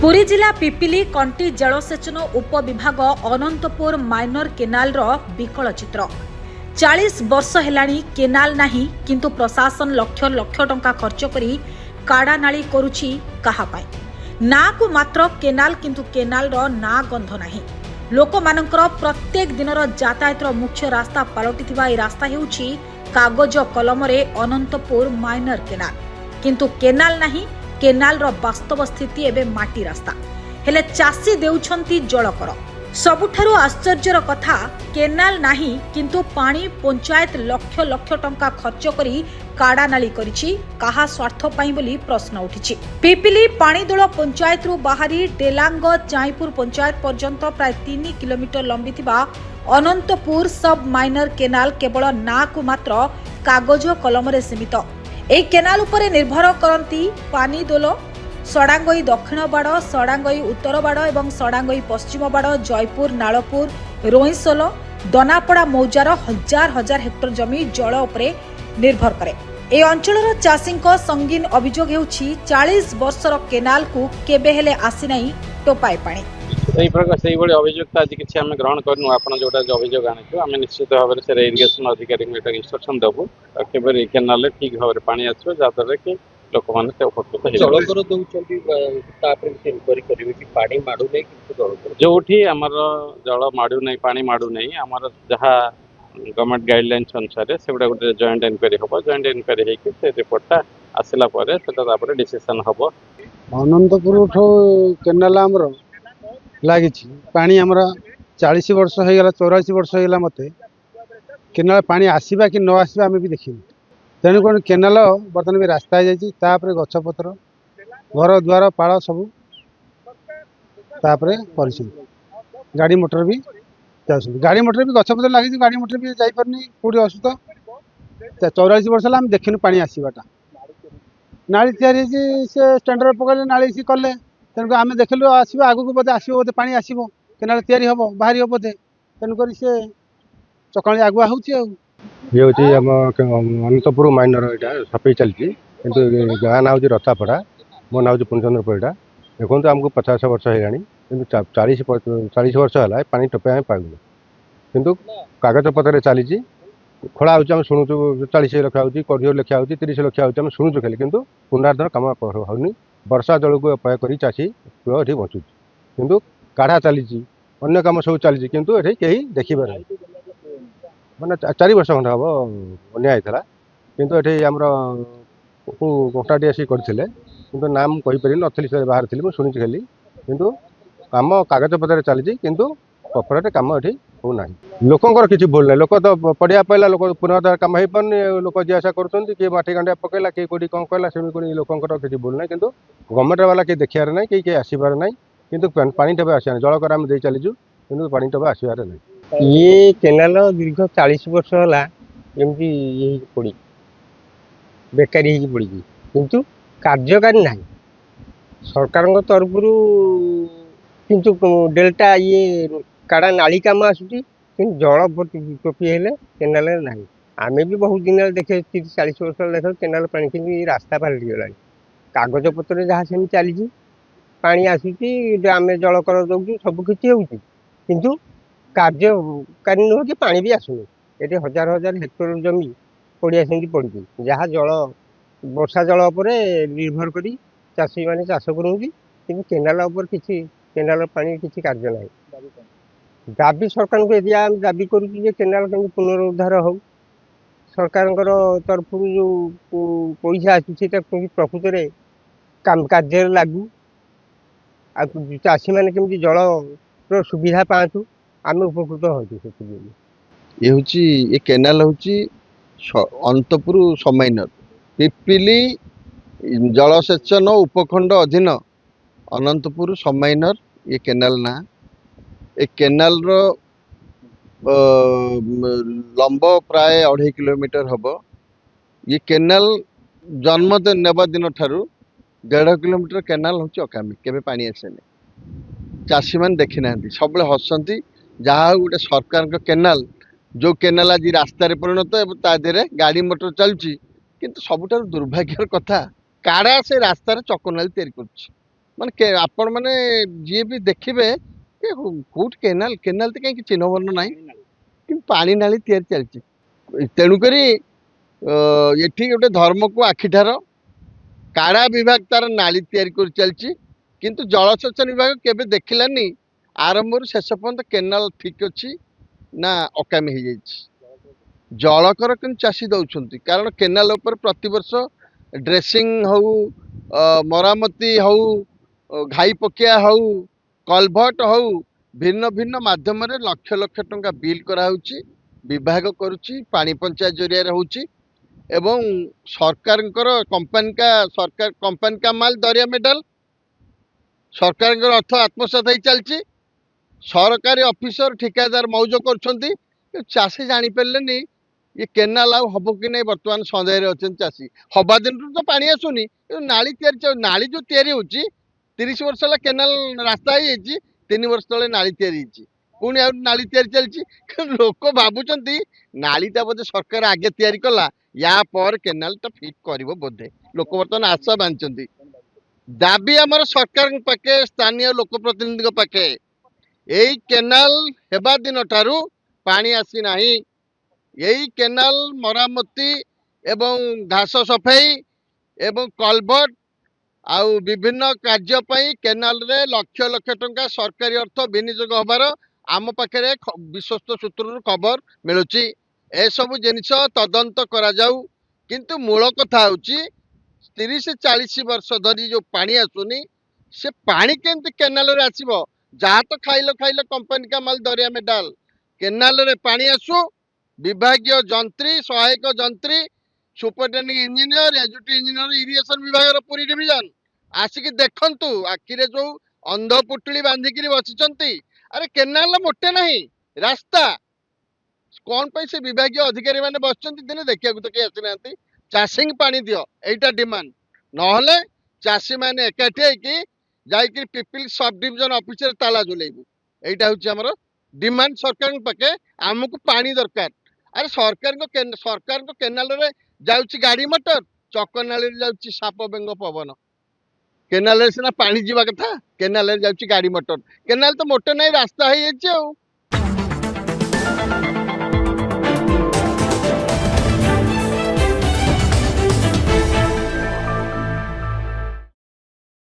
पुरी जिला Pipili कंटी जलसेचन उपविभाग Anantapur minor canal विकल चित्र 40 वर्ष हेलाणी केनाल नाही किंतु प्रशासन लक्ष लक्ष टंका खर्च करी काड़ा नाली करुछि कहा पाई ना को मात्र केनाल किंतु केनाल रो ना गंध नाही लोक मानकर प्रत्येक दिन यातायात मुख्य रास्ता पलटिथिबा ए रास्ता हेउछि कागज कलम रे अनंतपुर माइनर केनाल किंतु केनाल नाही केनाल रो वास्तव स्थिति एबे माटी रास्ता हेले चासी देउछंती जलकर सबुठारु आश्चर्यर कथा केनाल नाही किंतु पानी पंचायत लक्ष लक्ष टंका खर्च करी काड़ा नाली करिछि कहा स्वार्थ पाई बोली प्रश्न उठिछि। पिपिली पानीदोल पंचायत रु बाहरी डेलांग चाईपुर पंचायत पर्यंत प्राय 3 किलोमीटर लंबिथिबा अनंतपुर सब माइनर केनाल केवल ना को मात्र कागज कलम रे सीमित। एई केनाल उपरे निर्भर करती पानीदोल सड़ांगई दक्षिण बाड़ सड़ांगई उत्तर बाड़ एवं सड़ांगई पश्चिम बाड़ जयपुर नालपुर रोईसोल दनापड़ा मौजार हजार हजार हेक्टर जमी जल उपरे निर्भर करे। ए अंचलर चाषींक संगीन अभियोग हेउछि 40 वर्षर केनाल को केबे हेले आसी नाही टोपाए पानी। सेही प्रकार सेही बड़ी अभियोग आज किछि हम ग्रहण करनु आपण जोटा अभियोग आनिछु आमे निश्चित भाव से इरिगेशन अधिकारी को इंस्ट्रक्शन देबु केबे केनाल ठीक भाव पानी आछो जातरे कि लोक माने उपकृत हे जलकर दउचंती तापर इनक्वारी करिवे कि पानी माडू नै कि जलकर जोठी हमर जल माडू नै पानी माडू नै हमर जहा गवर्नमेंट गाइडलाइंस अनुसार सेबडा गोटे जॉइंट इनक्वारी होबो जॉइंट इनक्वारी हे कि से रिपोर्टटा आसिला परे सेटा तापर डिसिजन होबो। अनंतपुर केनाल हमर लागिछि पानी हमरा 40 वर्ष हो गला 84 वर्ष हो गला मते केनाल पानी आसीबा कि न आसीबा हमें भी देखिन तेणु कौन केनाल बर्तमान भी रास्ता हो जाए गछपत्र घर द्वार पाड़ सब गाड़ी मोटर भी गाड़ी मोटर भी गछपत्र लगी गाड़ी मोटर भी जापारनी कौटी असुविधा 84 वर्ष है देखिनु पानी आसवाटा नाली तैयारी से स्टैंडर्ड पकड़े नाली सी कले तेणुक आम देखलु आसो आगू बोधे आसो बोधे पानी आसो केनाल तैयारी हम बाहर बोधे तेणुक सी चकाणी आगुआ हो ये हूँ अनंतपुर माइनर यहाँ सफाई चलती किंतु गाँ ना हूँ रथापड़ा मो ना हूँ पूर्णचंद्र परिडा देखो आमको 50 वर्ष होगानी कि 40 वर्ष है पानी टोपे आम पाइल किंतु कागज पत्र चली खोला हो शुणुचु 40 लक्ष हो कढ़ियो लिखा हो 30 लक्ष हो शुणुचु खाली किंतु पुनर्धर कम होनी वर्षा जल को अपाय कर चाषी कूल ये बचुच किंतु काढ़ा चली अन्य कम सब चली किंतु ये कहीं देखिबार मैंने 4 वर्ष खंड हम बनिया होता किंतु ये आमर कंटाटी आसिक करते कि नाम कहीपरि नी से बाहर थी मुझे शुणी खाली किंतु कम कागज पत्र चली किंतु प्रॉपर कम ये होना लोकंर किसी भूल ना लोक तो पढ़िया पाइला लोक पुनर्धार कम हो पारे लोक जी आशा कर किए माटी गांडिया पकेला किए कौटी कौन कहला से लोकंर किसी भूल ना किंतु गवर्नमेंट वाला किए देखार ना कि आसबार ना किंतु पानी टबे आसा जलकर आम दे चलीजु कि पानी टबे आसबार ना ये केनाल दीर्घ 40 वर्ष है एमती ये पड़ी बेकारी हो पड़ी किंतु कार्यकारी ना सरकार तरफ किंतु डेल्टा ये काड़ा नाली काम आसूँ जल टोपी हेले केनाल ना आम भी बहुत दिन देखे 30-40 वर्ष देख केनाल पानी कि रास्ता पलटि गला कागज पत्र जहाँ से चली पानी आसूँ आम जल कर दौचु सबकि हो कार्यकारी नुह कि पानी भी आसुनी ये हजार हजार हेक्टर जमी पड़िया से पड़ी जहाँ जल वर्षा जल उपर निर्भर करी चाषी मैंने चाष करूँगी कि केनाल किसी केनाल पानी किसी कार्य ना दाबी सरकार को यदि आम दाबी करुँ केनाल कहीं पुनरुद्धार हो सरकार तरफ जो पैसा आसूँ प्रकृत में काम कार्य लागू आ चाषी मैंने केमती जल सुविधा पातु आम उपकृत हो ये हूँ ये केनाल हूँ अनंतपुर समाइनर पिपिली जलसेचन उपखंड अधीन अनंतपुर समाइनर ये केनाल ना ए केनाल रो लंब प्राय 2.5 किलोमीटर हम ये केनाल जन्म नेबा दिन ठारू 1.5 किलोमीटर केनाल हूँ अकामी केबे पानी आसेनी चाषी मैंने देखी ना सब हसती जहाँ गोटे सरकार केनाल जो केनाल आज रास्तार परिणत तादेह गाड़ी मोटर चलुची किंतु सबुठार दुर्भाग्यर कथा काड़ा से रास्तार चकनाली तैयारी कर ମାନେ ଆପଣ ମାନେ ଯିଏ ବି ଦେଖିବେ କୋଉଠି କେନାଲ କେନାଲ ତ କାହିଁକି ଚିହ୍ନ ବର୍ଣ୍ଣ ନାହିଁ, କିନ୍ତୁ ପାଣି ନାଳି ତିଆରି ଚାଲିଛି। ତେଣୁକରି ଏଠି ଗୋଟେ ଧର୍ମକୁ ଆଖିଠାର କାଡ଼ା ବିଭାଗ ତାର ନାଳି ତିଆରି କରି ଚାଲିଛି, କିନ୍ତୁ ଜଳସେଚନ ବିଭାଗ କେବେ ଦେଖିଲାନି ଆରମ୍ଭରୁ ଶେଷ ପର୍ଯ୍ୟନ୍ତ କେନାଲ ଠିକ ଅଛି ନା ଅକାମୀ ହେଇଯାଇଛି। ଜଳକର କିନ୍ତୁ ଚାଷୀ ଦଉଛନ୍ତି, କାରଣ କେନାଲ ଉପରେ ପ୍ରତିବର୍ଷ ଡ୍ରେସିଂ ହଉ, ମରାମତି ହଉ, ଘାଇ ପକିଆ ହଉ, କଲଭର୍ଟ ହଉ, ଭିନ୍ନ ଭିନ୍ନ ମାଧ୍ୟମରେ ଲକ୍ଷ ଲକ୍ଷ ଟଙ୍କା ବିଲ୍ କରାହଉଛି, ବିଭାଗ କରୁଛି, ପାଣି ପଞ୍ଚାୟତ ଜରିଆରେ ହଉଛି ଏବଂ ସରକାରଙ୍କର କମ୍ପାନୀ କା ମାଲ ଦରିଆ ମେଡାଲ, ସରକାରଙ୍କର ଅର୍ଥ ଆତ୍ମସାତ ହେଇ ଚାଲିଛି। ସରକାରୀ ଅଫିସର ଠିକାଦାର ମଉଜ କରୁଛନ୍ତି, ଚାଷୀ ଜାଣିପାରିଲେନି ये केनाल आउ हब कि नहीं बर्तमान सन्देह अच्छे चाषी। हवा दिन तो पानी आसुनी, नाली नाली जो तैयारी होची 30 वर्ष है केनाल रास्ता ही 3 वर्ष तले नाली तैयारी पुणी आ नाली तैयारी चलती। लोक भावुंट नालीटा बोधे सरकार आगे तैयारी कला, या पर केनालटा फिट कर बोधे लोक बर्तमान आशा बांधि। दाबी आमर सरकार पाखे, स्थानीय लोकप्रतिनिधि पाखे, यही केनाल हेबा दिन ठारू पानी आसी नाही। यही केनाल मरामती एवं घास सफाई एवं कलभर्ट आउ विभिन्न कार्य पई केनाल रे लक्ष लक्ष टंका सरकारी अर्थ विनियोग हबार आम पाखे विश्वस्त सूत्र खबर मिलुची। ए सब जिनिस तदंत करा जाऊ, किंतु मूल कथा होची 30-40 वर्ष धरी जो पानी आसुनी से पानी केमती केनाल रे आसीबो। जहाँ तो खाइलो खाइलो कंपनी का माल दरिया में डाल, केनाल रे पानी आसु, विभागीय जंत्री, सहायक जंत्री, सुपरिटेंडिंग इंजीनियर, एजुटी इंजीनियर, इरिगेशन विभाग पूरी डिविजन आसिक देखंतु आखिरे जो अंध पुटुली बांधिकी बसिचंती। अरे केनाल मोटे नहीं रास्ता, कौन पे से विभागीय अधिकारी माने बसचंती, दिने देखिया तो के आसी नांती। चाषी पानी दियो एटा डिमांड, नहले चाषी माने एकाठी कि जाइकि पिपिल सब डिविजन ऑफिस रे ताला झुलेबू। एटा होची हमर डिमांड सरकार पाके, आमको पानी दरकार। अरे सरकार को केनाल रे जाउची गाड़ी मोटर, चकनाली रे जाउची साप बेंग पवन। केनाल रे सिना पानी जीवा कथा, केनाल रे जाउची गाड़ी मोटर। केनाल तो मोटे नहीं रास्ता है ये।